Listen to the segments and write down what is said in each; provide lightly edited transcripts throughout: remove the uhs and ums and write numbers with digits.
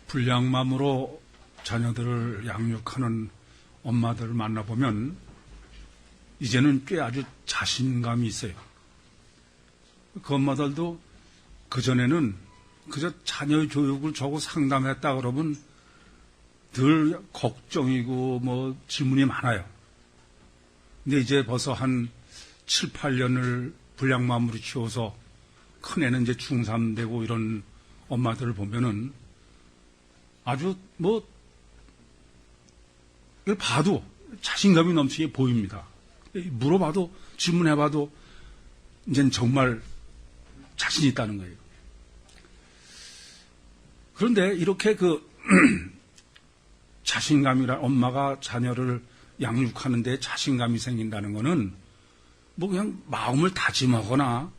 불량맘으로 자녀들을 양육하는 엄마들을 만나보면 이제는 꽤 아주 자신감이 있어요. 그 엄마들도 그전에는 그저 자녀의 교육을 저고 상담했다 그러면 늘 걱정이고 뭐 질문이 많아요. 근데 이제 벌써 한 7, 8년을 불량맘으로 키워서 큰애는 이제 중3 되고 이런 엄마들을 보면은 아주 뭐 이걸 봐도 자신감이 넘치게 보입니다. 물어봐도 질문해봐도 이제는 정말 자신 있다는 거예요. 그런데 이렇게 그 자신감이라 엄마가 자녀를 양육하는 데 자신감이 생긴다는 거는 뭐 그냥 마음을 다짐하거나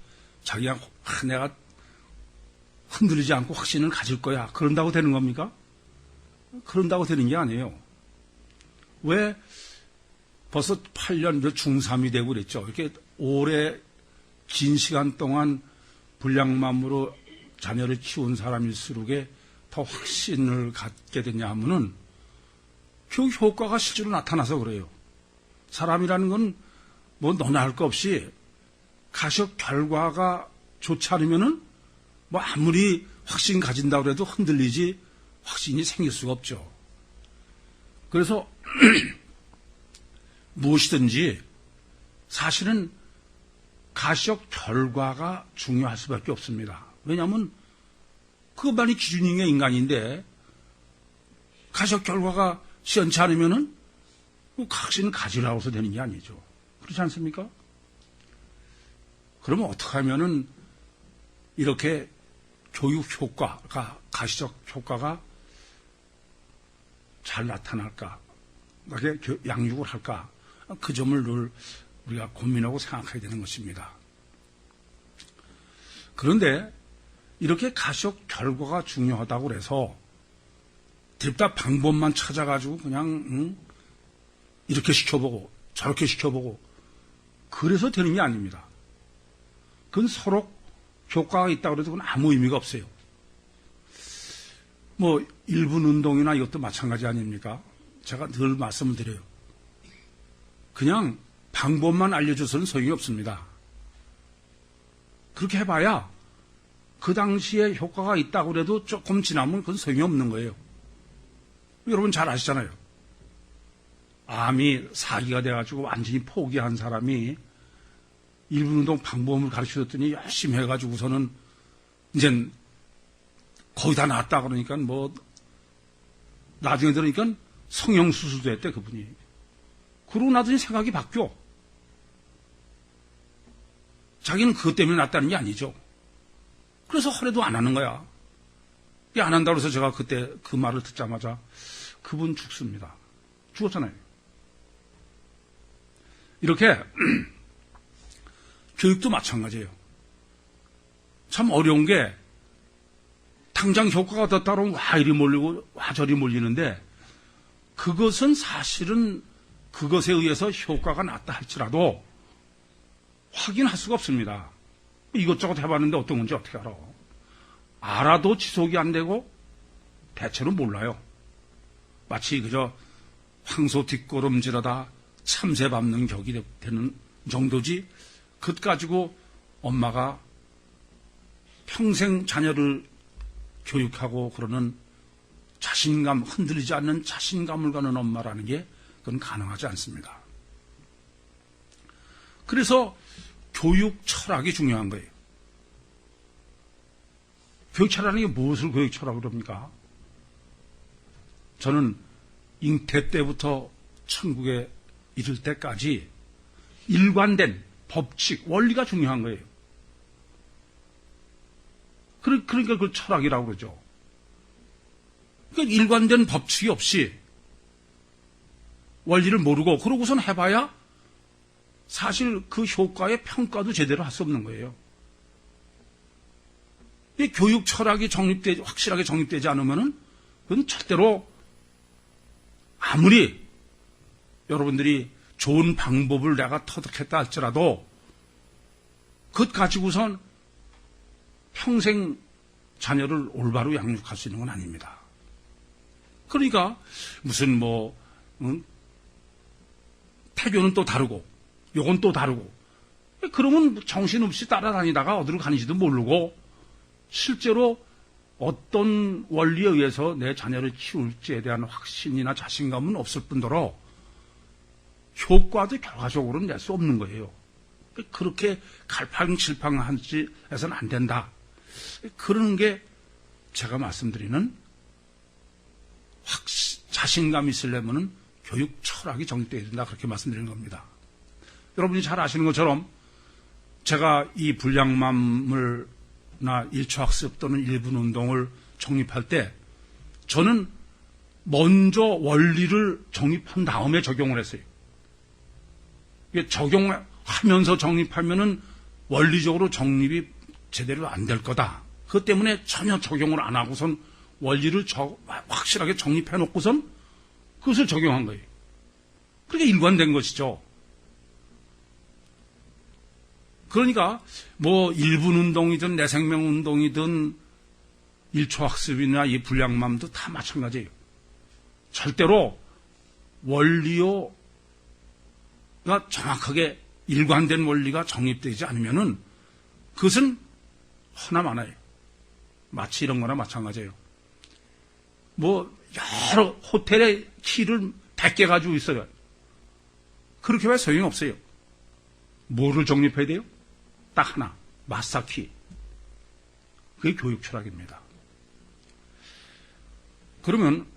자기가 내가 흔들리지 않고 확신을 가질 거야. 그런다고 되는 겁니까? 그런다고 되는 게 아니에요. 왜 벌써 8년 중3이 되고 그랬죠. 이렇게 오래 긴 시간 동안 불량맘으로 자녀를 키운 사람일수록에 더 확신을 갖게 되냐 하면은 그 효과가 실제로 나타나서 그래요. 사람이라는 건 뭐 너나 할 거 없이 가시적 결과가 좋지 않으면은 뭐 아무리 확신 가진다고 해도 흔들리지 확신이 생길 수가 없죠. 그래서 무엇이든지 사실은 가시적 결과가 중요할 수밖에 없습니다. 왜냐하면 그것만이 기준인 게 인간인데 가시적 결과가 시원치 않으면은 확신을 가지라고 해서 되는 게 아니죠. 그렇지 않습니까? 그러면 어떻게 하면은 이렇게 교육 효과가, 가시적 효과가 잘 나타날까? 이렇게 양육을 할까? 그 점을 늘 우리가 고민하고 생각해야 되는 것입니다. 그런데 이렇게 가시적 결과가 중요하다고 해서 다 방법만 찾아가지고 그냥 이렇게 시켜보고 저렇게 시켜보고 그래서 되는 게 아닙니다. 그건 서로 효과가 있다고 해도 그건 아무 의미가 없어요. 뭐 1분 운동이나 이것도 마찬가지 아닙니까? 제가 늘 말씀을 드려요. 그냥 방법만 알려줘서는 소용이 없습니다. 그렇게 해봐야 그 당시에 효과가 있다고 해도 조금 지나면 그건 소용이 없는 거예요. 여러분 잘 아시잖아요. 암이 사기가 돼가지고 완전히 포기한 사람이 1분 운동 방법을 가르쳐줬더니 열심히 해가지고서는 이젠 거의 다 나았다 그러니까 뭐 나중에 들으니까 성형수술도 했대 그분이. 그러고 나더니 생각이 바뀌어. 자기는 그것 때문에 낫다는 게 아니죠. 그래서 허례도 안 하는 거야. 안 한다고 해서 제가 그때 그 말을 듣자마자 그분 죽습니다. 죽었잖아요. 이렇게 교육도 마찬가지예요. 참 어려운 게 당장 효과가 더 따르면 와 이리 몰리고 와 저리 몰리는데 그것은 사실은 그것에 의해서 효과가 났다 할지라도 확인할 수가 없습니다. 이것저것 해봤는데 어떤 건지 어떻게 알아? 알아도 지속이 안 되고 대체로 몰라요. 마치 그저 황소 뒷걸음질하다 참새 밟는 격이 되는 정도지 그것 가지고 엄마가 평생 자녀를 교육하고 그러는 자신감, 흔들리지 않는 자신감을 가는 엄마라는 게 그건 가능하지 않습니다. 그래서 교육 철학이 중요한 거예요. 교육 철학이 무엇을 교육 철학으로 합니까? 저는 잉태 때부터 천국에 이를 때까지 일관된 법칙, 원리가 중요한 거예요. 그러니까 그걸 철학이라고 그러죠. 그러니까 일관된 법칙이 없이 원리를 모르고 그러고선 해봐야 사실 그 효과의 평가도 제대로 할 수 없는 거예요. 이 교육 철학이 확실하게 정립되지 않으면은 그건 절대로 아무리 여러분들이 좋은 방법을 내가 터득했다 할지라도 그것 가지고선 평생 자녀를 올바로 양육할 수 있는 건 아닙니다. 그러니까 무슨 태교는 또 다르고 요건 또 다르고 그러면 정신없이 따라다니다가 어디로 가는지도 모르고 실제로 어떤 원리에 의해서 내 자녀를 키울지에 대한 확신이나 자신감은 없을 뿐더러 효과도 결과적으로는 낼 수 없는 거예요. 그렇게 갈팡질팡하지 해서는 안 된다. 그러는 게 제가 말씀드리는 자신감 있으려면 교육 철학이 정립되어야 된다. 그렇게 말씀드리는 겁니다. 여러분이 잘 아시는 것처럼 제가 이 불량맘을 일초학습 또는 1분 운동을 정립할 때 저는 먼저 원리를 정립한 다음에 적용을 했어요. 적용하면서 정립하면은 원리적으로 정립이 제대로 안 될 거다. 그것 때문에 전혀 적용을 안 하고선 원리를 확실하게 정립해 놓고선 그것을 적용한 거예요. 그게 일관된 것이죠. 그러니까 1분 운동이든 내 생명 운동이든 1초 학습이나 이 불량맘도 다 마찬가지예요. 절대로 원리가 정확하게 일관된 원리가 정립되지 않으면은 그것은 허나마나예요. 마치 이런 거나 마찬가지예요. 여러 호텔에 키를 100개 가지고 있어요. 그렇게 왜 소용이 없어요? 뭐를 정립해야 돼요? 딱 하나, 마스터키. 그게 교육 철학입니다. 그러면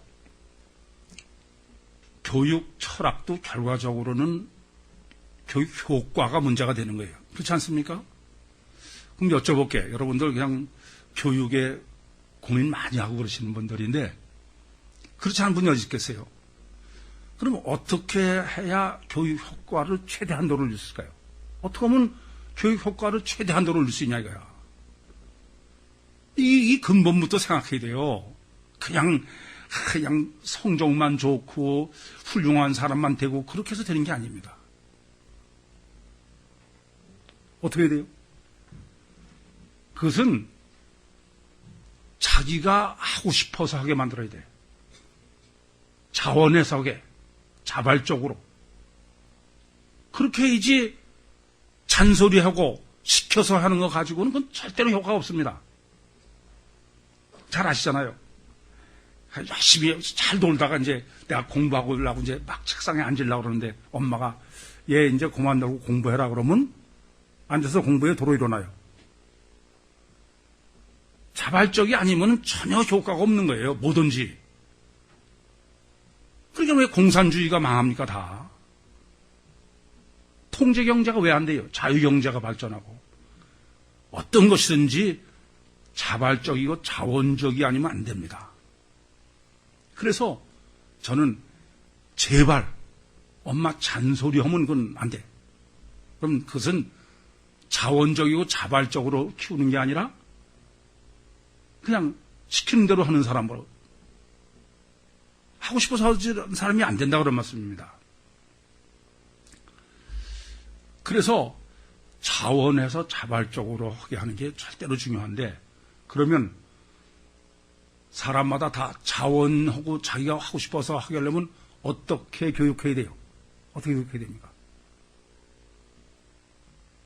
교육 철학도 결과적으로는 교육 효과가 문제가 되는 거예요. 그렇지 않습니까? 그럼 여쭤볼게요. 여러분들 그냥 교육에 고민 많이 하고 그러시는 분들인데 그렇지 않은 분이 어디 있겠어요? 그럼 어떻게 해야 교육 효과를 최대한도로 올릴 수 있을까요? 어떻게 하면 교육 효과를 최대한도로 올릴 수 있냐 이거야. 이 근본부터 생각해야 돼요. 그냥 성적만 좋고 훌륭한 사람만 되고 그렇게 해서 되는 게 아닙니다. 어떻게 해야 돼요? 그것은 자기가 하고 싶어서 하게 만들어야 돼. 자원해서 하게, 자발적으로. 그렇게 해야지 잔소리하고 시켜서 하는 거 가지고는 그건 절대로 효과가 없습니다. 잘 아시잖아요. 열심히 잘 놀다가 이제 내가 공부하고 이러려고 이제 막 책상에 앉으려고 그러는데 엄마가 얘 이제 그만 놀고 공부해라 그러면 앉아서 공부에 도로 일어나요. 자발적이 아니면 전혀 효과가 없는 거예요. 뭐든지. 그러니까 왜 공산주의가 망합니까 다. 통제경제가 왜 안 돼요? 자유경제가 발전하고. 어떤 것이든지 자발적이고 자원적이 아니면 안 됩니다. 그래서 저는 제발 엄마 잔소리하면 그건 안 돼. 그럼 그것은 자원적이고 자발적으로 키우는 게 아니라 그냥 시키는 대로 하는 사람으로 하고 싶어서 하는 사람이 안 된다 그런 말씀입니다. 그래서 자원해서 자발적으로 하게 하는 게 절대로 중요한데 그러면 사람마다 다 자원하고 자기가 하고 싶어서 하게 하려면 어떻게 교육해야 돼요? 어떻게 교육해야 됩니까?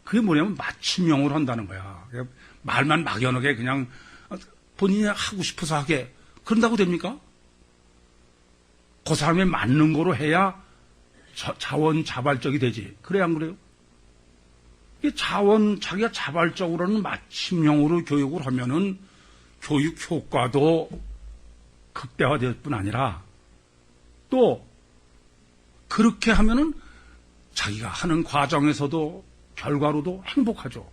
그게 뭐냐면 맞춤형으로 한다는 거야. 말만 막연하게 그냥 본인이 하고 싶어서 하게 그런다고 됩니까? 그 사람에 맞는 거로 해야 자원자발적이 되지. 그래야 안 그래요? 자기가 자발적으로는 맞춤형으로 교육을 하면은 교육 효과도 극대화될 뿐 아니라 또 그렇게 하면은 자기가 하는 과정에서도 결과로도 행복하죠.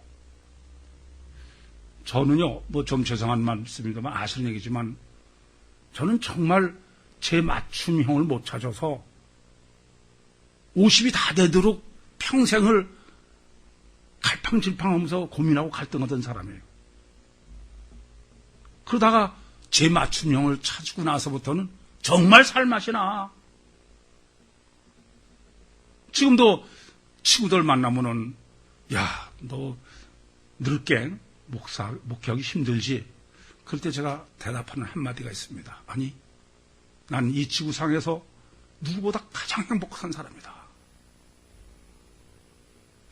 저는요, 좀 죄송한 말씀입니다만 아시는 얘기지만 저는 정말 제 맞춤형을 못 찾아서 50이 다 되도록 평생을 갈팡질팡하면서 고민하고 갈등하던 사람이에요. 그러다가 제 맞춤형을 찾고 나서부터는 정말 살맛이 나. 지금도 친구들 만나면은 야, 너 늙게 목회하기 힘들지? 그럴 때 제가 대답하는 한마디가 있습니다. 아니, 난 이 지구상에서 누구보다 가장 행복한 사람이다.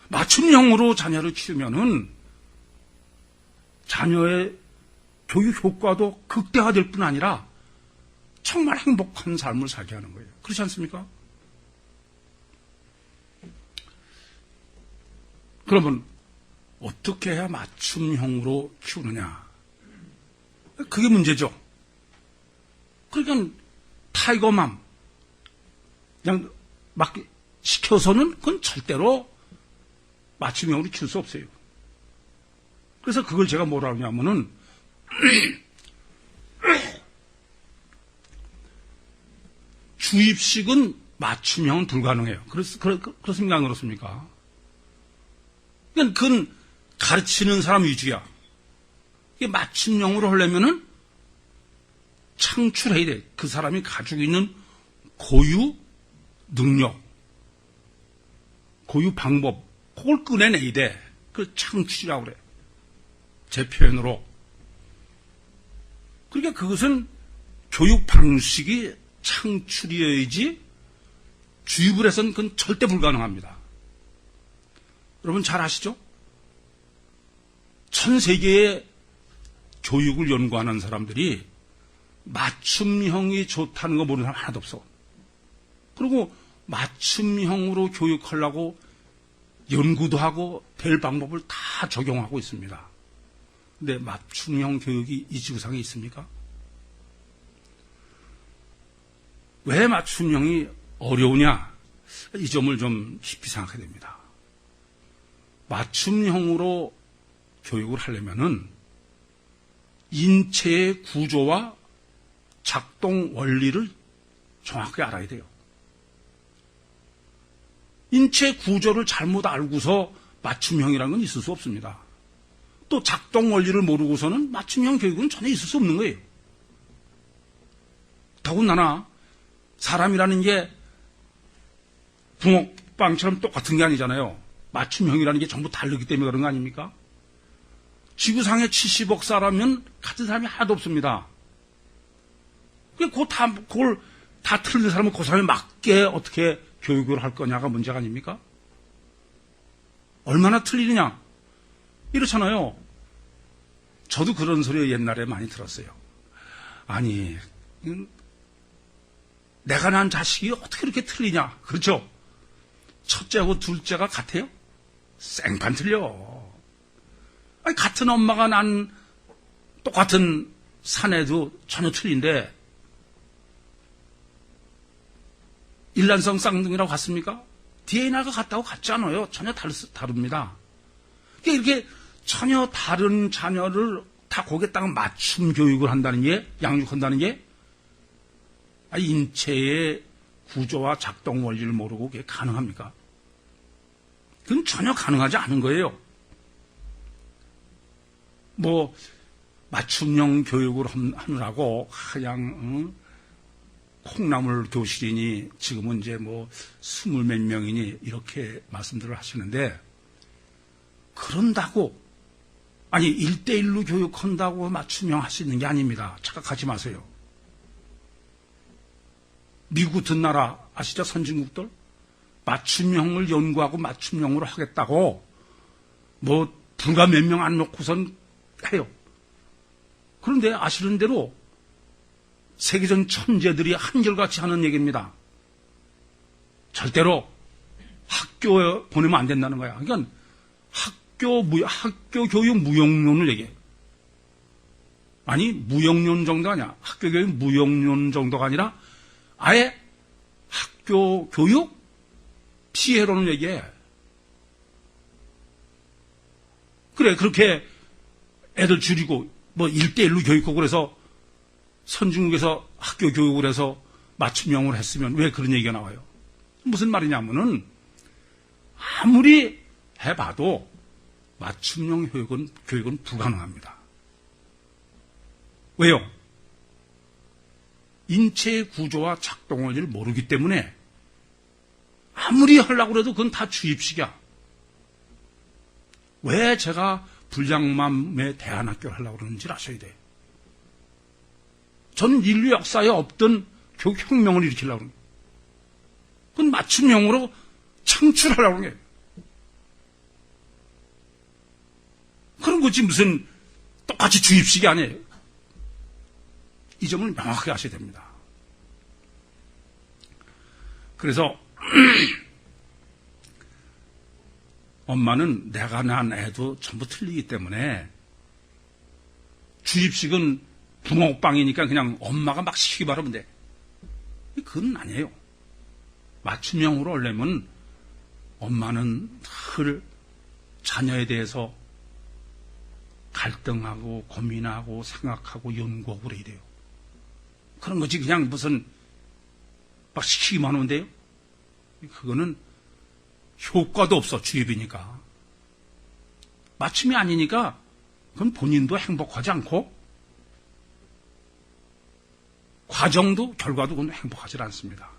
맞춤형으로 자녀를 키우면은 자녀의 교육 효과도 극대화될 뿐 아니라 정말 행복한 삶을 살게 하는 거예요. 그렇지 않습니까? 그러면 어떻게 해야 맞춤형으로 키우느냐? 그게 문제죠. 그러니까 타이거맘 그냥 막 시켜서는 그건 절대로 맞춤형으로 키울 수 없어요. 그래서 그걸 제가 뭐라 하냐면은 주입식은 맞춤형은 불가능해요. 그렇습니까? 안 그렇습니까? 그건 가르치는 사람 위주야. 이게 맞춤형으로 하려면은 창출해야 돼. 그 사람이 가지고 있는 고유 능력, 고유 방법, 그걸 꺼내내야 돼. 그걸 창출이라고 그래. 제 표현으로. 그러니까 그것은 교육 방식이 창출이어야지 주입을 해서는 그건 절대 불가능합니다. 여러분 잘 아시죠? 전 세계의 교육을 연구하는 사람들이 맞춤형이 좋다는 거 모르는 사람 하나도 없어. 그리고 맞춤형으로 교육하려고 연구도 하고 될 방법을 다 적용하고 있습니다. 근데 맞춤형 교육이 이 지구상에 있습니까? 왜 맞춤형이 어려우냐? 이 점을 좀 깊이 생각해야 됩니다. 맞춤형으로 교육을 하려면은 인체의 구조와 작동 원리를 정확하게 알아야 돼요. 인체 구조를 잘못 알고서 맞춤형이라는 건 있을 수 없습니다. 또 작동 원리를 모르고서는 맞춤형 교육은 전혀 있을 수 없는 거예요. 더군다나 사람이라는 게 붕어빵처럼 똑같은 게 아니잖아요. 맞춤형이라는 게 전부 다르기 때문에 그런 거 아닙니까? 지구상에 70억 사람이면 같은 사람이 하나도 없습니다. 그걸 다 틀린 사람은 그 사람에 맞게 어떻게 교육을 할 거냐가 문제가 아닙니까? 얼마나 틀리느냐? 이렇잖아요. 저도 그런 소리 옛날에 많이 들었어요. 아니, 내가 낳은 자식이 어떻게 이렇게 틀리냐? 그렇죠? 첫째하고 둘째가 같아요? 생판 틀려. 아니, 같은 엄마가 난 똑같은 사내도 전혀 틀린데, 일란성 쌍둥이라고 같습니까? DNA가 같다고 같지 않아요. 전혀 다릅니다. 이렇게 전혀 다른 자녀를 다 거기에다가 맞춤 교육을 한다는 게, 양육한다는 게, 인체의 구조와 작동 원리를 모르고 그게 가능합니까? 그건 전혀 가능하지 않은 거예요. 맞춤형 교육을 하느라고 그냥, 콩나물 교실이니, 지금은 이제 20몇 명이니, 이렇게 말씀들을 하시는데, 그런다고, 1대1로 교육한다고 맞춤형 할 수 있는 게 아닙니다. 착각하지 마세요. 미국 같은 나라, 아시죠? 선진국들? 맞춤형을 연구하고 맞춤형으로 하겠다고, 불과 몇 명 안 놓고선 해요. 그런데 아시는 대로, 세계전 천재들이 한결같이 하는 얘기입니다. 절대로 학교에 보내면 안 된다는 거야. 그러니까 학교 교육 무용론을 얘기해. 무용론 정도가 아니야. 학교 교육 무용론 정도가 아니라 아예 학교 교육 피해론을 얘기해. 그래, 그렇게 애들 줄이고 1대1로 교육하고 그래서 선진국에서 학교 교육을 해서 맞춤형으로 했으면 왜 그런 얘기가 나와요? 무슨 말이냐면은 아무리 해봐도 맞춤형 교육은 불가능합니다. 왜요? 인체의 구조와 작동 원리를 모르기 때문에 아무리 하려고 해도 그건 다 주입식이야. 왜 제가 불량맘의 대안학교를 하려고 그러는지 아셔야 돼. 전 인류 역사에 없던 교육 혁명을 일으키려고 하는 거예요. 그건 맞춤형으로 창출하려고 하는 거예요. 그런 거지 무슨 똑같이 주입식이 아니에요. 이 점을 명확하게 하셔야 됩니다. 그래서 엄마는 내가 낳은 애도 전부 틀리기 때문에 주입식은 붕어빵이니까 그냥 엄마가 막 시키기 바라면 돼. 그건 아니에요. 맞춤형으로 하려면 엄마는 늘 자녀에 대해서 갈등하고 고민하고 생각하고 연구하고 그래야 돼요. 그런 거지 그냥 무슨 막 시키기만 하면 돼요. 그거는 효과도 없어. 주입이니까. 맞춤이 아니니까 그건 본인도 행복하지 않고 과정도 결과도 그건 행복하지 않습니다.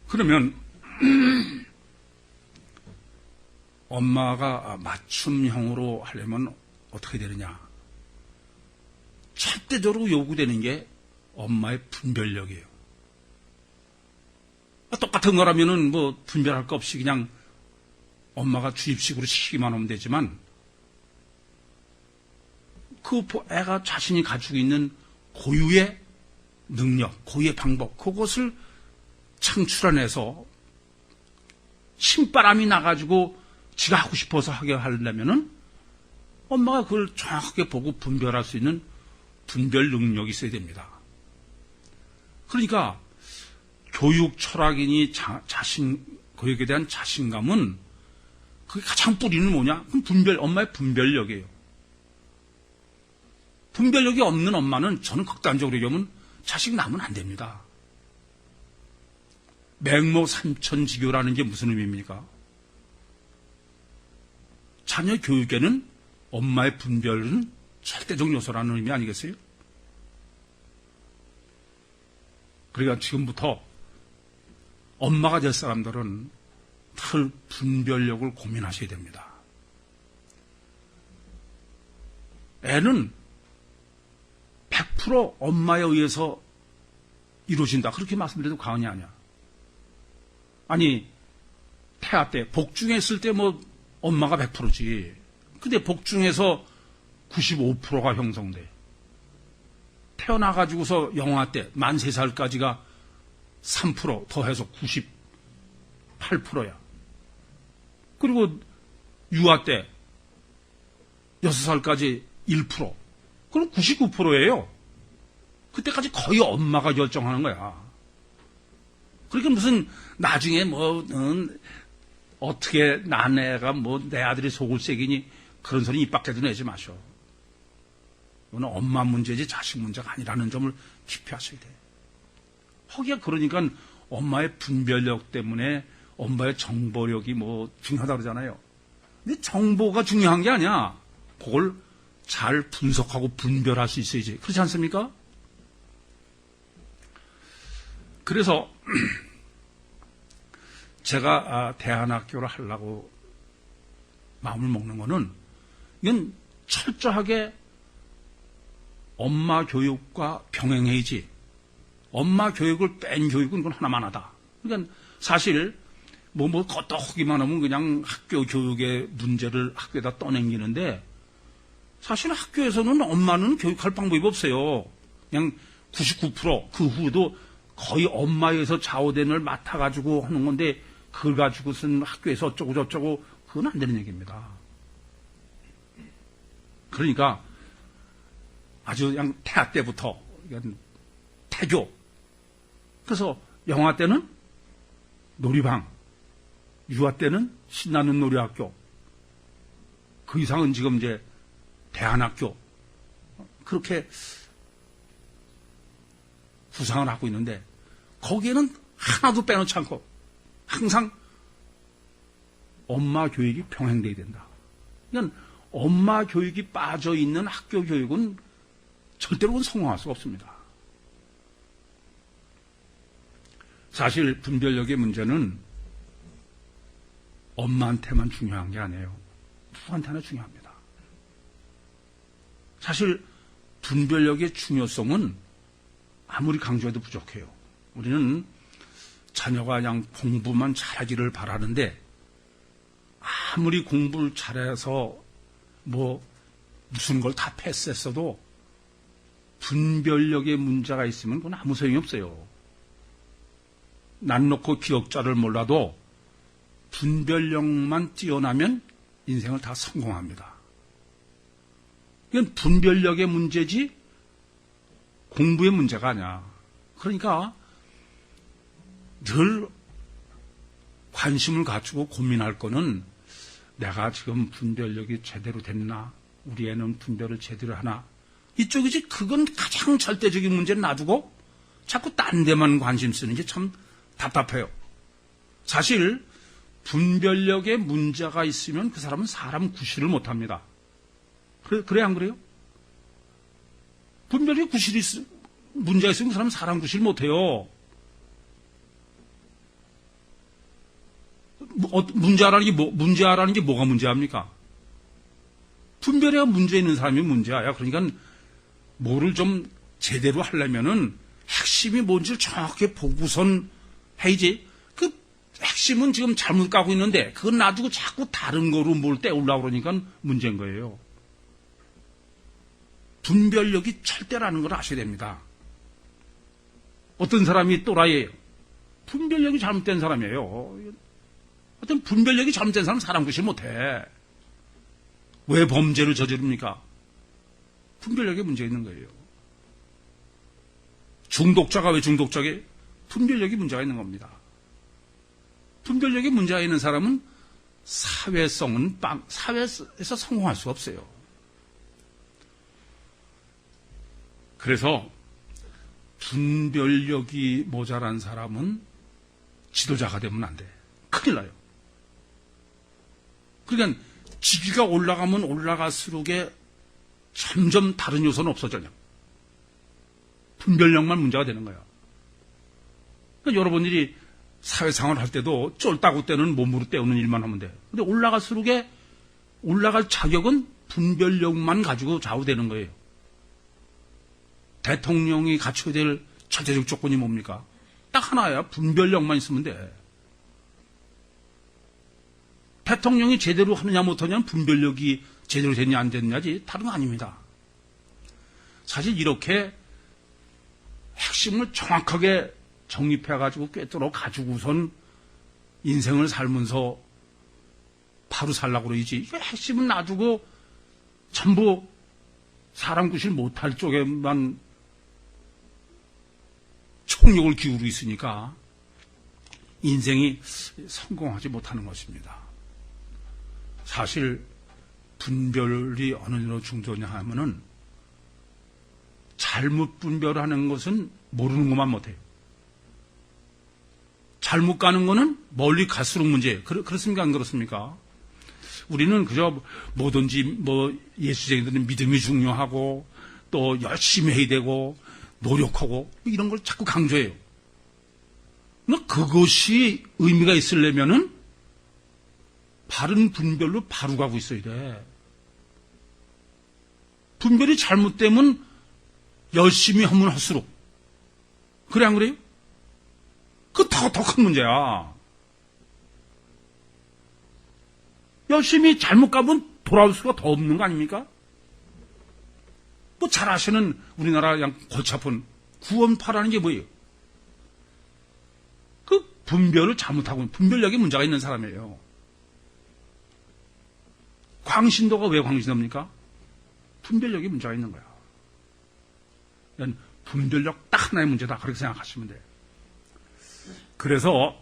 그러면 엄마가 맞춤형으로 하려면 어떻게 되느냐? 절대적으로 요구되는 게 엄마의 분별력이에요. 똑같은 거라면은 뭐 분별할 거 없이 그냥 엄마가 주입식으로 시키기만 하면 되지만 그 애가 자신이 가지고 있는 고유의 능력, 고유의 방법, 그것을 창출해내서 신바람이 나가지고 지가 하고 싶어서 하게 하려면은 엄마가 그걸 정확하게 보고 분별할 수 있는 분별 능력이 있어야 됩니다. 그러니까 교육 철학이니 교육에 대한 자신감은 그게 가장 뿌리는 뭐냐? 그럼 엄마의 분별력이에요. 분별력이 없는 엄마는 저는 극단적으로 얘기하면 자식 낳으면 안 됩니다. 맹모 삼천지교라는 게 무슨 의미입니까? 자녀 교육에는 엄마의 분별은 절대적 요소라는 의미 아니겠어요? 그러니까 지금부터 엄마가 될 사람들은 늘 분별력을 고민하셔야 됩니다. 애는 100% 엄마에 의해서 이루어진다. 그렇게 말씀드려도 과언이 아니야. 아니, 태아 때, 복중했을 때 뭐 엄마가 100%지. 근데 복중에서 95%가 형성돼. 태어나가지고서 영아 때, 만 3살까지가 3% 더해서 98%야. 그리고 유아 때, 6살까지 1%. 그럼 99%예요. 그때까지 거의 엄마가 결정하는 거야. 그러니까 무슨 나중에 어떻게 난 애가 내 아들이 속을 새기니 그런 소리 입 밖에도 내지 마셔. 이거는 엄마 문제지 자식 문제가 아니라는 점을 기피하셔야 돼. 허기야 그러니까 엄마의 분별력 때문에 엄마의 정보력이 중요하다 그러잖아요. 근데 정보가 중요한 게 아니야. 그걸 잘 분석하고 분별할 수 있어야지. 그렇지 않습니까? 그래서 제가 대안학교를 하려고 마음을 먹는 거는 이건 철저하게 엄마 교육과 병행해야지. 엄마 교육을 뺀 교육은 그건 하나만 하다. 그러니까 사실 껐떡하기만 하면 그냥 학교 교육의 문제를 학교에다 떠넘기는데 사실 학교에서는 엄마는 교육할 방법이 없어요. 그냥 99%그 후도 거의 엄마에서 좌우되는 걸 맡아가지고 하는 건데 그걸 가지고선 학교에서 어쩌고 저쩌고 그건 안 되는 얘기입니다. 그러니까 아주 그냥 태아 때부터 태교. 그래서 영아 때는 놀이방, 유아 때는 신나는 놀이학교. 그 이상은 지금 이제 대안학교. 그렇게 구상을 하고 있는데 거기에는 하나도 빼놓지 않고 항상 엄마 교육이 병행돼야 된다. 그러니까 엄마 교육이 빠져있는 학교 교육은 절대로 성공할 수가 없습니다. 사실 분별력의 문제는 엄마한테만 중요한 게 아니에요. 누구한테나 중요합니다. 사실 분별력의 중요성은 아무리 강조해도 부족해요. 우리는 자녀가 그냥 공부만 잘하기를 바라는데 아무리 공부를 잘해서 무슨 걸 다 패스했어도 분별력에 문제가 있으면 그건 아무 소용이 없어요. 난 놓고 기억자를 몰라도 분별력만 뛰어나면 인생을 다 성공합니다. 이건 분별력의 문제지 공부의 문제가 아니야. 그러니까 늘 관심을 갖추고 고민할 거는 내가 지금 분별력이 제대로 됐나? 우리 애는 분별을 제대로 하나? 이쪽이지. 그건 가장 절대적인 문제는 놔두고 자꾸 딴 데만 관심 쓰는 게 참 답답해요. 사실 분별력에 문제가 있으면 그 사람은 사람 구실을 못합니다. 그래 안 그래요? 분별력에 문제가 있으면 그 사람은 사람 구실 못해요. 문제라는 게 뭐가 문제합니까? 분별에 문제 있는 사람이 문제야. 그러니까 뭐를 좀 제대로 하려면은 핵심이 뭔지를 정확하게 보고선 해야지. 그 핵심은 지금 잘못 가고 있는데 그건 놔두고 자꾸 다른 거로 뭘 떼우려고 그러니까 문제인 거예요. 분별력이 철대라는 걸 아셔야 됩니다. 어떤 사람이 또라이예요. 분별력이 잘못된 사람이에요. 어떤 분별력이 잘못된 사람은 사람 구실 못해. 왜 범죄를 저지릅니까? 분별력에 문제 있는 거예요. 중독자가 왜 중독자게? 분별력이 문제가 있는 겁니다. 분별력에 문제가 있는 사람은 사회에서 성공할 수 없어요. 그래서 분별력이 모자란 사람은 지도자가 되면 안 돼. 큰일 나요. 그러니까 직위가 올라가면 올라갈수록에 점점 다른 요소는 없어져요. 분별력만 문제가 되는 거야. 그러니까 여러분들이 사회생활 할 때도 쫄따구 때는 몸으로 때우는 일만 하면 돼. 근데 올라갈수록에 올라갈 자격은 분별력만 가지고 좌우되는 거예요. 대통령이 갖춰야 될 절대적 조건이 뭡니까? 딱 하나야. 분별력만 있으면 돼. 대통령이 제대로 하느냐 못하냐는 분별력이 제대로 됐냐 안 됐냐지 다른 거 아닙니다. 사실 이렇게 핵심을 정확하게 정립해가지고 꿰뚫어 가지고선 인생을 살면서 바로 살라고 그러지. 핵심은 놔두고 전부 사람 구실 못할 쪽에만 총력을 기울이고 있으니까 인생이 성공하지 못하는 것입니다. 사실 분별이 어느 정도 중요하냐 하면은 잘못 분별하는 것은 모르는 것만 못해요. 잘못 가는 거는 멀리 갈수록 문제예요. 그렇습니까? 안 그렇습니까? 우리는 그저 뭐든지 예수쟁이들은 믿음이 중요하고 또 열심히 해야 되고 노력하고 이런 걸 자꾸 강조해요. 그것이 의미가 있으려면은 바른 분별로 바로 가고 있어야 돼. 분별이 잘못되면 열심히 하면 할수록. 그래 안 그래요? 그거 더 큰 문제야. 열심히 잘못 가면 돌아올 수가 더 없는 거 아닙니까? 잘 아시는 우리나라 그냥 골치 아픈 구원파라는 게 뭐예요? 그 분별을 잘못하고 분별력에 문제가 있는 사람이에요. 광신도가 왜 광신도입니까? 분별력에 문제가 있는 거야. 분별력 딱 하나의 문제다. 그렇게 생각하시면 돼요. 그래서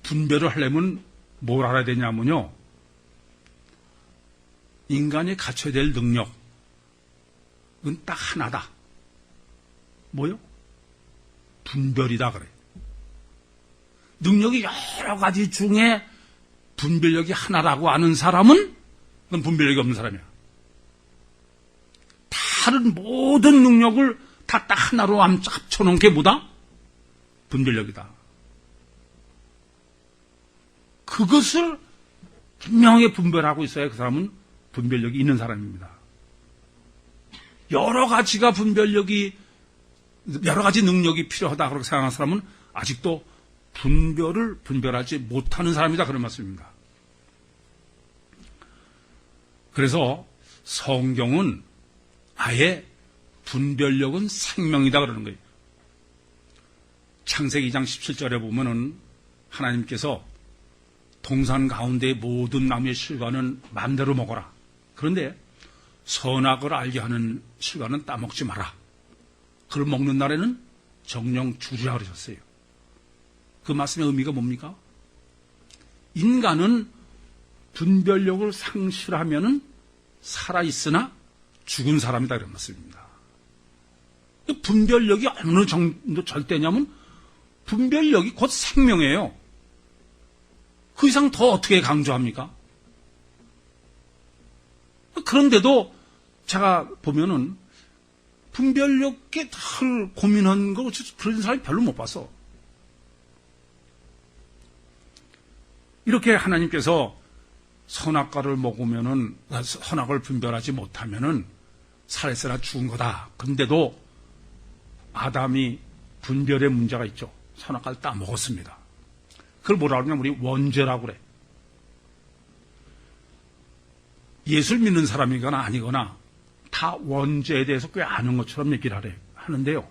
분별을 하려면 뭘 알아야 되냐면요. 인간이 갖춰야 될 능력은 딱 하나다. 뭐요? 분별이다 그래. 능력이 여러 가지 중에 분별력이 하나라고 아는 사람은 그건 분별력이 없는 사람이야. 다른 모든 능력을 다 딱 하나로 합쳐놓은 게 뭐다? 분별력이다. 그것을 분명하게 분별하고 있어야 그 사람은 분별력이 있는 사람입니다. 여러 가지가 분별력이 여러 가지 능력이 필요하다 그렇게 생각하는 사람은 아직도 분별을 분별하지 못하는 사람이다 그런 말씀입니다. 그래서 성경은 아예 분별력은 생명이다 그러는 거예요. 창세기 2장 17절에 보면은 하나님께서 동산 가운데의 모든 나무의 실과는 마음대로 먹어라. 그런데 선악을 알게 하는 실과는 따먹지 마라. 그걸 먹는 날에는 정령 죽으라 그러셨어요. 그 말씀의 의미가 뭡니까? 인간은 분별력을 상실하면은 살아있으나 죽은 사람이다 이런 말씀입니다. 분별력이 어느 정도 절대냐면 분별력이 곧 생명이에요. 그 이상 더 어떻게 강조합니까? 그런데도 제가 보면은 분별력에 덜 고민한 거 그런 사람이 별로 못 봤어. 이렇게 하나님께서 선악과를 먹으면은 선악을 분별하지 못하면은 살아있으나 죽은 거다. 그런데도 아담이 분별의 문제가 있죠. 선악과를 다 먹었습니다. 그걸 뭐라 그러냐면 우리 원죄라고 그래. 예수를 믿는 사람이거나 아니거나 다 원죄에 대해서 꽤 아는 것처럼 얘기를 하는데요.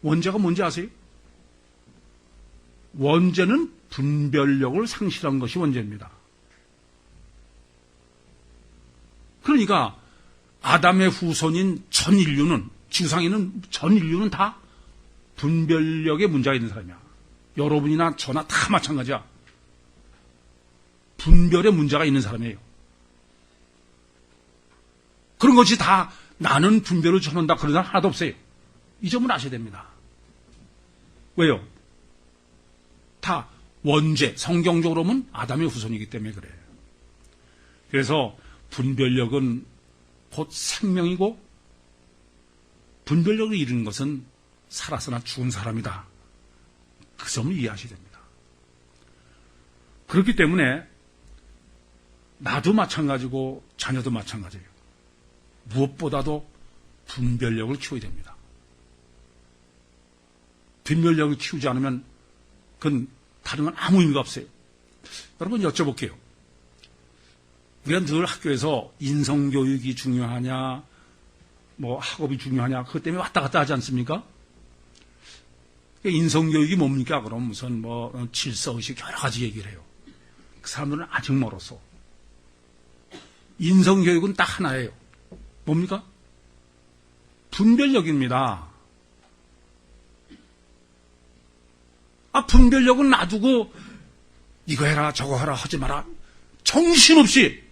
원죄가 뭔지 아세요? 원죄는 분별력을 상실한 것이 원죄입니다. 그러니까 아담의 후손인 전 인류는, 지구상에 있는 전 인류는 다 분별력에 문제가 있는 사람이야. 여러분이나 저나 다 마찬가지야. 분별에 문제가 있는 사람이에요. 그런 것이 다 나는 분별을 전한다 그런 사람 하나도 없어요. 이 점을 아셔야 됩니다. 왜요? 다 원죄, 성경적으로 보면 아담의 후손이기 때문에 그래요. 그래서 분별력은 곧 생명이고 분별력을 이루는 것은 살았으나 죽은 사람이다. 그 점을 이해하셔야 됩니다. 그렇기 때문에 나도 마찬가지고 자녀도 마찬가지예요. 무엇보다도 분별력을 키워야 됩니다. 분별력을 키우지 않으면 그건 다른 건 아무 의미가 없어요. 여러분 여쭤볼게요. 우리가 늘 학교에서 인성교육이 중요하냐, 뭐 학업이 중요하냐, 그것 때문에 왔다 갔다 하지 않습니까? 인성교육이 뭡니까? 그럼 무슨 뭐 질서의식 여러 가지 얘기를 해요. 그 사람들은 아직 멀었어. 인성교육은 딱 하나예요. 뭡니까? 분별력입니다. 분별력은 놔두고 이거 해라 저거 해라 하지 마라 정신없이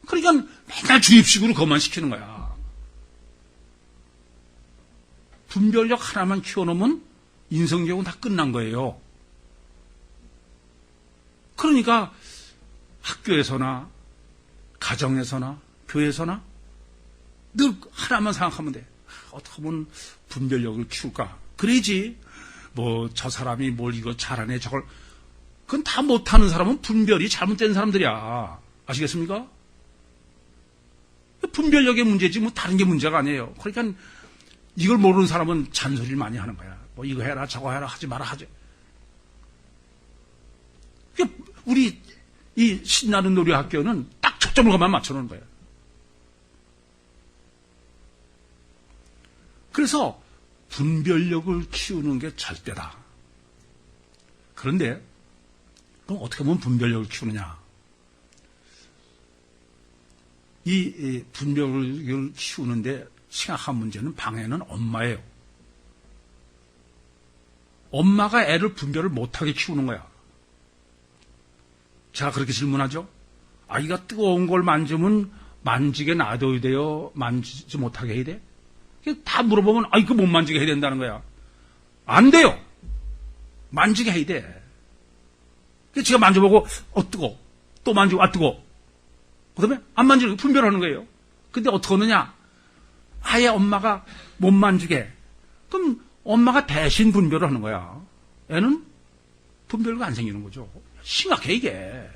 그러니까 맨날 주입식으로 그것만 시키는 거야. 분별력 하나만 키워놓으면 인성교육은 다 끝난 거예요. 그러니까 학교에서나 가정에서나 교회에서나 늘 하나만 생각하면 돼. 어떻게 하면 분별력을 키울까? 그래야지 뭐 저 사람이 뭘 이거 잘하네 저걸 그건 다 못하는 사람은 분별이 잘못된 사람들이야. 아시겠습니까? 분별력의 문제지 뭐 다른 게 문제가 아니에요. 그러니까 이걸 모르는 사람은 잔소리를 많이 하는 거야. 뭐 이거 해라 저거 해라 하지 마라 하지. 우리 이 신나는 놀이 학교는 딱 초점을 그만 맞춰놓은 거예요. 그래서 분별력을 키우는 게 절대다. 그런데 그럼 어떻게 보면 분별력을 키우느냐? 이 분별력을 키우는데 심각한 문제는 방해는 엄마예요. 엄마가 애를 분별을 못하게 키우는 거야. 제가 그렇게 질문하죠. 아이가 뜨거운 걸 만지면 만지게 놔둬야 돼요? 만지지 못하게 해야 돼? 다 물어보면 이거 못 만지게 해야 된다는 거야. 안 돼요. 만지게 해야 돼. 그래서 제가 만져보고 뜨거워. 또 만지고 뜨거워. 그 다음에 안 만지고 분별하는 거예요. 근데 어떻게 하느냐? 아예 엄마가 못 만지게. 그럼 엄마가 대신 분별을 하는 거야. 애는 분별가 안 생기는 거죠. 심각해 이게.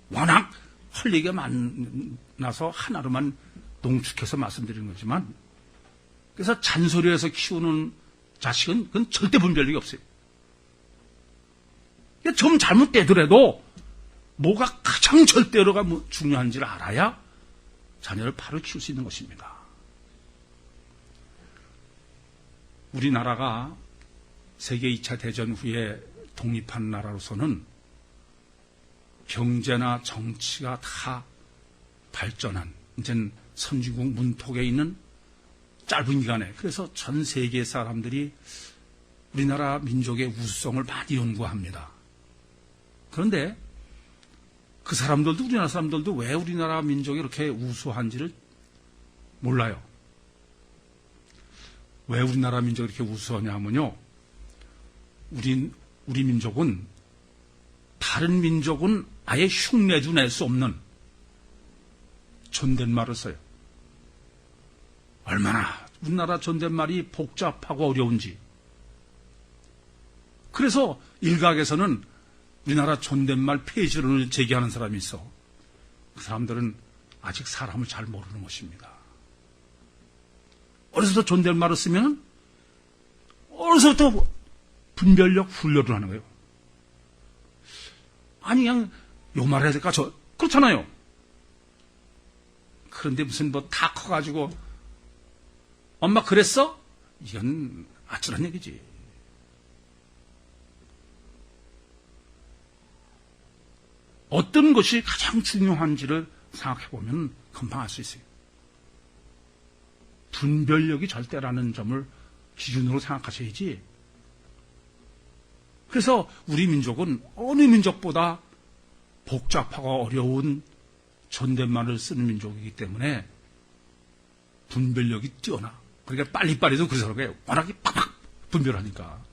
워낙 할 얘기가 많아서 하나로만 농축해서 말씀드리는 거지만 그래서 잔소리해서 키우는 자식은 그건 절대 분별력이 없어요. 좀 잘못되더라도 뭐가 가장 절대로가 중요한지를 알아야 자녀를 바로 키울 수 있는 것입니다. 우리나라가 세계 2차 대전 후에 독립한 나라로서는 경제나 정치가 다 발전한 이제는 선진국 문턱에 있는 짧은 기간에 그래서 전 세계 사람들이 우리나라 민족의 우수성을 많이 연구합니다. 그런데 그 사람들도 우리나라 사람들도 왜 우리나라 민족이 이렇게 우수한지를 몰라요. 왜 우리나라 민족이 이렇게 우수하냐 하면요. 우리 민족은 다른 민족은 아예 흉내도 낼 수 없는 존댓말을 써요. 얼마나 우리나라 존댓말이 복잡하고 어려운지. 그래서 일각에서는 우리나라 존댓말 폐지론을 제기하는 사람이 있어. 그 사람들은 아직 사람을 잘 모르는 것입니다. 어려서부터 존댓말을 쓰면 어려서부터 분별력 훈련을 하는 거예요. 아니 그냥 요 말 해야 될까 그렇잖아요. 그런데 무슨 뭐 다 커가지고 엄마 그랬어? 이건 아찔한 얘기지. 어떤 것이 가장 중요한지를 생각해보면 금방 알 수 있어요. 분별력이 절대라는 점을 기준으로 생각하셔야지. 그래서 우리 민족은 어느 민족보다 복잡하고 어려운 존댓말을 쓰는 민족이기 때문에 분별력이 뛰어나. 그러니까 빨리빨리도 그래서 그런 거예요. 워낙에 팍팍 분별하니까.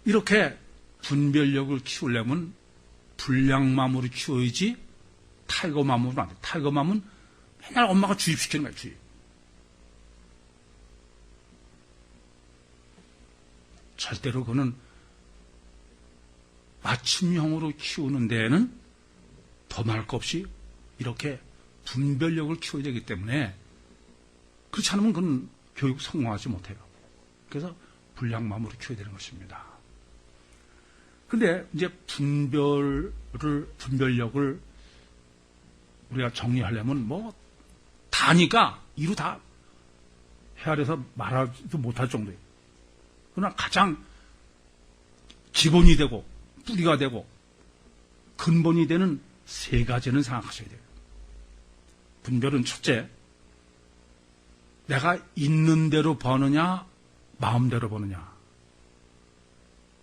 이렇게 분별력을 키우려면 불량맘으로 키워야지 타이거맘으로 안 돼. 타이거맘은 맨날 엄마가 주입시키는 거야, 주입. 절대로 그거는 맞춤형으로 키우는 데에는 더 말할 것 없이 이렇게 분별력을 키워야 되기 때문에 그렇지 않으면 그건 교육 성공하지 못해요. 그래서 불량맘으로 키워야 되는 것입니다. 근데 이제 분별력을 우리가 정리하려면 뭐 다니까 이루 다 헤아려서 말하지도 못할 정도예요. 그러나 가장 기본이 되고 뿌리가 되고 근본이 되는 세 가지는 생각하셔야 돼요. 분별은 첫째, 내가 있는 대로 보느냐 마음대로 보느냐.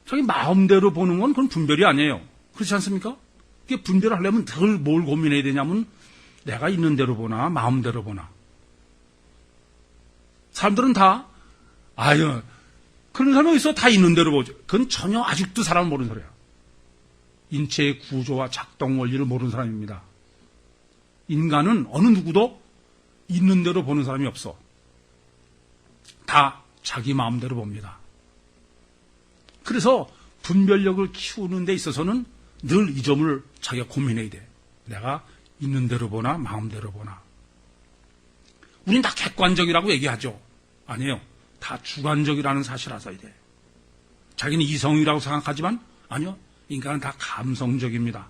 저기 마음대로 보는 건 그건 분별이 아니에요. 그렇지 않습니까? 이게 분별을 하려면 덜 뭘 고민해야 되냐면 내가 있는 대로 보나 마음대로 보나. 사람들은 다 그런 사람이 있어 다 있는 대로 보죠. 그건 전혀 아직도 사람을 모르는 소리야. 인체의 구조와 작동 원리를 모르는 사람입니다. 인간은 어느 누구도 있는 대로 보는 사람이 없어. 다 자기 마음대로 봅니다. 그래서 분별력을 키우는 데 있어서는 늘 이 점을 자기가 고민해야 돼. 내가 있는 대로 보나 마음대로 보나. 우린 다 객관적이라고 얘기하죠. 아니에요. 다 주관적이라는 사실을 알아야 돼. 자기는 이성이라고 생각하지만 아니요. 인간은 다 감성적입니다.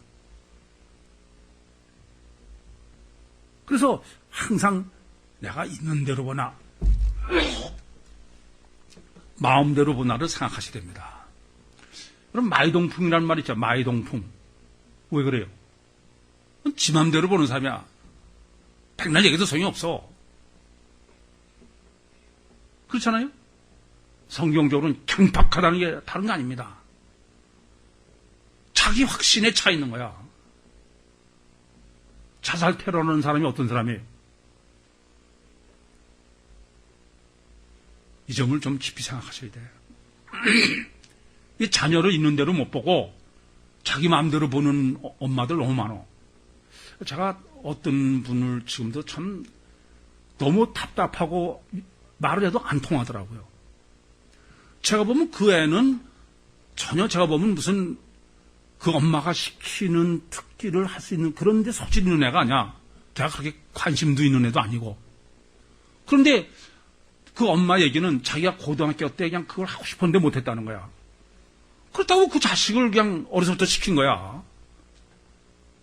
그래서 항상 내가 있는 대로 보나 마음대로 보나를 생각하셔야 됩니다. 그럼 마이동풍이라는 말 있죠. 마이동풍. 왜 그래요? 지 맘대로 보는 사람이야. 백날 얘기해도 소용이 없어. 그렇잖아요? 성경적으로는 경박하다는 게 다른 거 아닙니다. 자기 확신에 차 있는 거야. 자살 테러하는 사람이 어떤 사람이에요? 이 점을 좀 깊이 생각하셔야 돼요. 이 자녀를 있는 대로 못 보고 자기 마음대로 보는 엄마들 너무 많아. 제가 어떤 분을 지금도 참 너무 답답하고 말을 해도 안 통하더라고요. 제가 보면 그 애는 전혀 제가 보면 무슨 그 엄마가 시키는 특기를 할 수 있는 그런 데 속지 있는 애가 아니야. 내가 그렇게 관심도 있는 애도 아니고. 그런데 그 엄마 얘기는 자기가 고등학교 때 그냥 그걸 하고 싶었는데 못했다는 거야. 그렇다고 그 자식을 그냥 어려서부터 시킨 거야.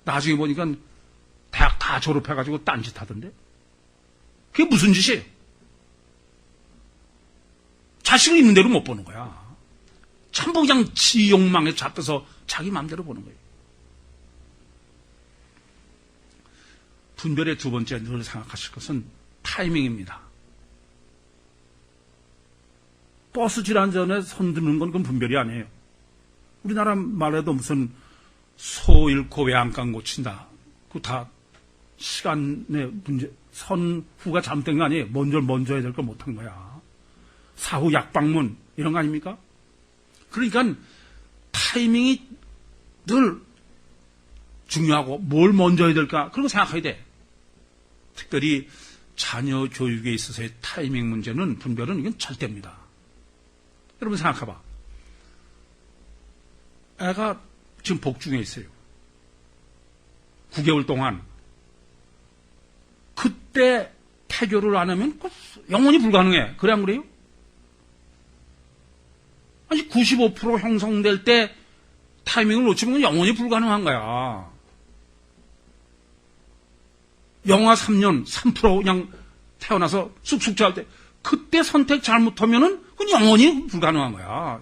나중에 보니까 대학 다 졸업해가지고 딴짓 하던데. 그게 무슨 짓이에요? 자식을 있는 대로 못 보는 거야. 전부 그냥 지 욕망에 잡혀서 자기 마음대로 보는 거예요. 분별의 두 번째 늘 생각하실 것은 타이밍입니다. 버스 지난 전에 손 드는 건 그건 분별이 아니에요. 우리나라 말에도 무슨 소 잃고 외양간 고친다. 그거 다 시간의 문제, 선후가 잘못된 거 아니에요. 먼저 해야 될 걸 못한 거야. 사후 약방문 이런 거 아닙니까? 그러니까 타이밍이 늘 중요하고 뭘 먼저 해야 될까 그런 거 생각해야 돼. 특별히 자녀 교육에 있어서의 타이밍 문제는 분별은 이건 절대입니다. 여러분 생각해봐. 애가 지금 복중에 있어요. 9개월 동안. 그때 태교를 안 하면 영원히 불가능해. 그래 안 그래요? 아니 95% 형성될 때 타이밍을 놓치면 영원히 불가능한 거야. 영아 3년 3% 그냥 태어나서 쑥쑥 자랄 때 그때 선택 잘못하면은 그건 영원히 불가능한 거야.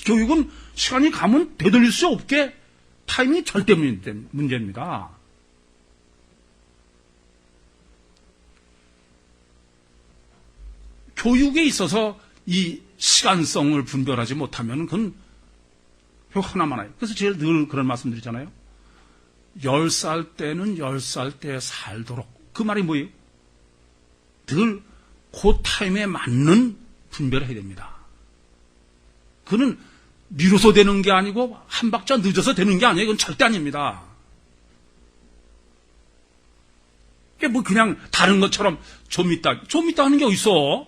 교육은 시간이 가면 되돌릴 수 없게 타이밍이 절대 문제입니다. 교육에 있어서 이 시간성을 분별하지 못하면 그건 하나만 해요. 그래서 제가 늘 그런 말씀 드리잖아요. 10살 때는 10살 때 살도록. 그 말이 뭐예요? 늘 그 타임에 맞는 분별을 해야 됩니다. 그는 미뤄서 되는 게 아니고 한 박자 늦어서 되는 게 아니에요. 이건 절대 아닙니다. 이게 뭐 그냥 다른 것처럼 좀 있다 하는 게 어딨어?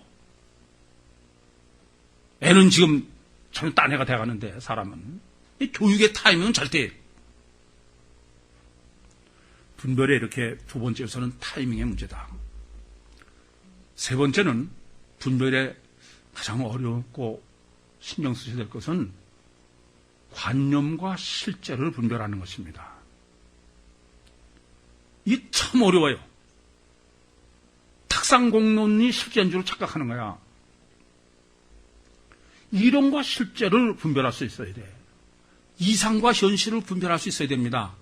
애는 지금 전혀 딴 애가 돼가는데 사람은. 이 교육의 타이밍은 절대 분별에 이렇게 두 번째에서는 타이밍의 문제다. 세 번째는 분별에 가장 어렵고 신경 쓰셔야 될 것은 관념과 실제를 분별하는 것입니다. 이게 참 어려워요. 탁상공론이 실제인 줄 착각하는 거야. 이론과 실제를 분별할 수 있어야 돼. 이상과 현실을 분별할 수 있어야 됩니다.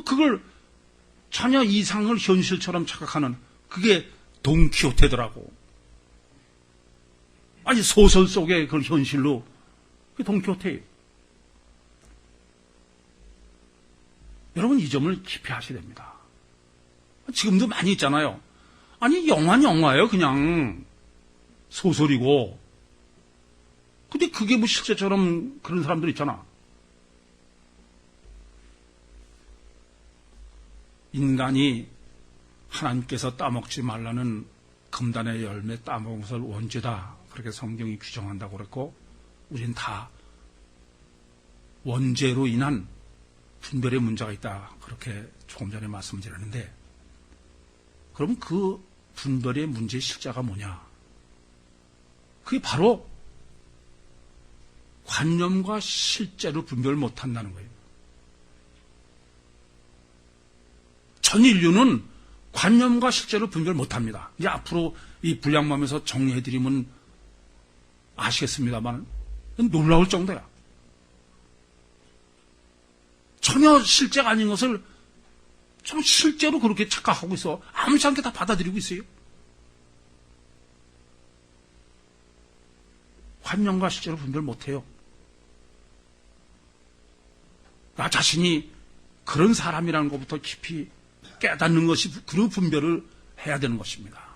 그걸 전혀 이상을 현실처럼 착각하는 그게 돈키호테더라고. 아니 소설 속의 그걸 현실로 그게 돈키호테예요. 여러분 이 점을 깊이 하셔야 됩니다. 지금도 많이 있잖아요. 아니 영화는 영화예요. 그냥 소설이고. 근데 그게 뭐 실제처럼 그런 사람들 있잖아. 인간이 하나님께서 따먹지 말라는 금단의 열매 따먹은 것을 원죄다. 그렇게 성경이 규정한다고 그랬고, 우린 다 원죄로 인한 분별의 문제가 있다. 그렇게 조금 전에 말씀드렸는데, 그럼 그 분별의 문제의 실자가 뭐냐? 그게 바로 관념과 실제로 분별을 못한다는 거예요. 전 인류는 관념과 실제로 분별 못합니다. 이제 앞으로 이 불량맘에서 정리해드리면 아시겠습니다만 놀라울 정도야. 전혀 실제가 아닌 것을 좀 실제로 그렇게 착각하고 있어. 아무렇지 않게 다 받아들이고 있어요. 관념과 실제로 분별 못해요. 나 자신이 그런 사람이라는 것부터 깊이 깨닫는 것이 그 분별을 해야 되는 것입니다.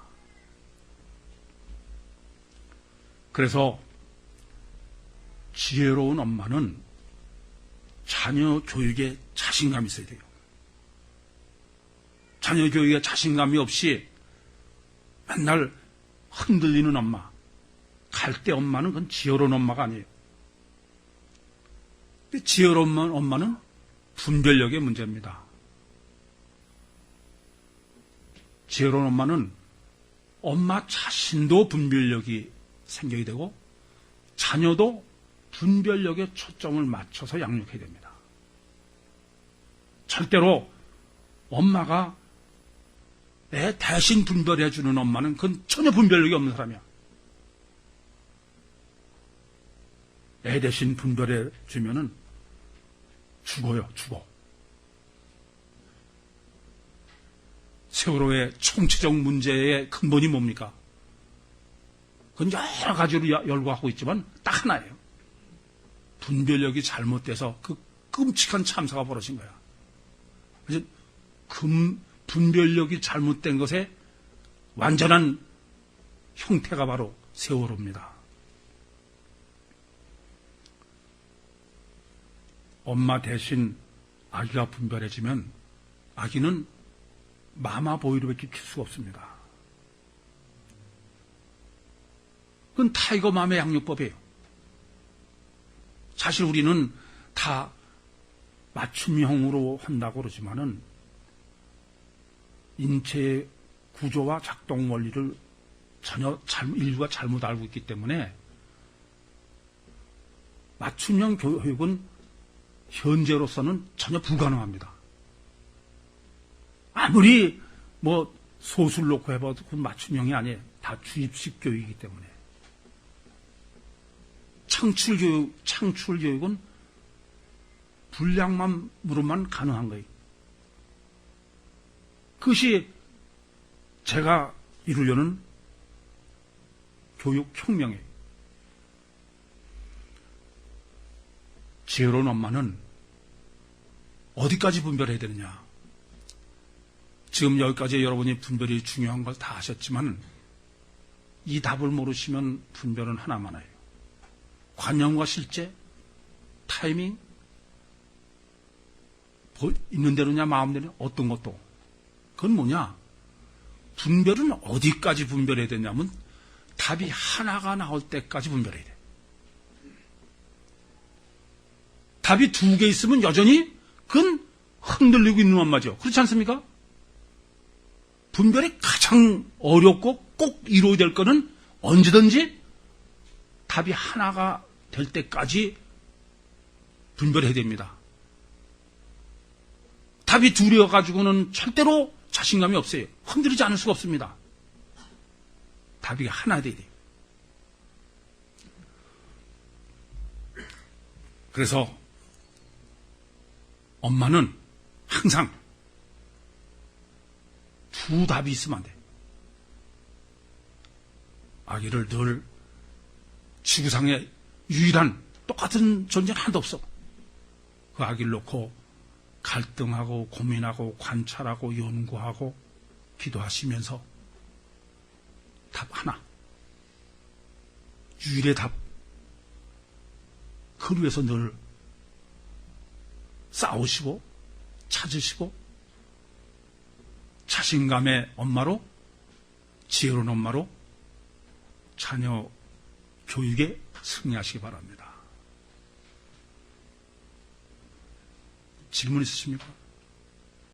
그래서 지혜로운 엄마는 자녀 교육에 자신감이 있어야 돼요. 자녀 교육에 자신감이 없이 맨날 흔들리는 엄마, 갈대 엄마는 그건 지혜로운 엄마가 아니에요. 지혜로운 엄마는 분별력의 문제입니다. 지혜로운 엄마는 엄마 자신도 분별력이 생겨야 되고 자녀도 분별력에 초점을 맞춰서 양육해야 됩니다. 절대로 엄마가 애 대신 분별해주는 엄마는 그건 전혀 분별력이 없는 사람이야. 애 대신 분별해주면은 죽어요, 죽어. 세월호의 총체적 문제의 근본이 뭡니까? 그건 여러 가지로 열거하고 있지만 딱 하나예요. 분별력이 잘못돼서 그 끔찍한 참사가 벌어진 거야. 그래서 분별력이 잘못된 것의 완전한 형태가 바로 세월호입니다. 엄마 대신 아기가 분별해지면 아기는 마마보이로밖에 킬 수가 없습니다. 그건 타이거맘의 양육법이에요. 사실 우리는 다 맞춤형으로 한다고 그러지만은 인체의 구조와 작동 원리를 전혀 인류가 잘못 알고 있기 때문에 맞춤형 교육은 현재로서는 전혀 불가능합니다. 아무리 소수를 놓고 해봐도 그건 맞춤형이 아니에요. 다 주입식 교육이기 때문에. 창출 교육은 불량만으로만 가능한 거예요. 그것이 제가 이루려는 교육혁명이에요. 지혜로운 엄마는 어디까지 분별해야 되느냐. 지금 여기까지 여러분이 분별이 중요한 걸 다 하셨지만 이 답을 모르시면 분별은 하나만 해요. 관념과 실제, 타이밍, 있는 대로냐 마음대로냐 어떤 것도. 그건 뭐냐? 분별은 어디까지 분별해야 되냐면 답이 하나가 나올 때까지 분별해야 돼. 답이 두 개 있으면 여전히 그건 흔들리고 있는 엄마죠. 그렇지 않습니까? 분별이 가장 어렵고 꼭 이루어야 될 거는 언제든지 답이 하나가 될 때까지 분별해야 됩니다. 답이 둘이어가지고는 절대로 자신감이 없어요. 흔들리지 않을 수가 없습니다. 답이 하나 돼야 돼요. 그래서 엄마는 항상 두 답이 있으면 안 돼. 아기를 늘 지구상에 유일한 똑같은 존재는 하나도 없어. 그 아기를 놓고 갈등하고 고민하고 관찰하고 연구하고 기도하시면서 답 하나. 유일의 답. 그 위해서 늘 싸우시고 찾으시고 자신감의 엄마로 지혜로운 엄마로 자녀 교육에 승리하시기 바랍니다. 질문 있으십니까?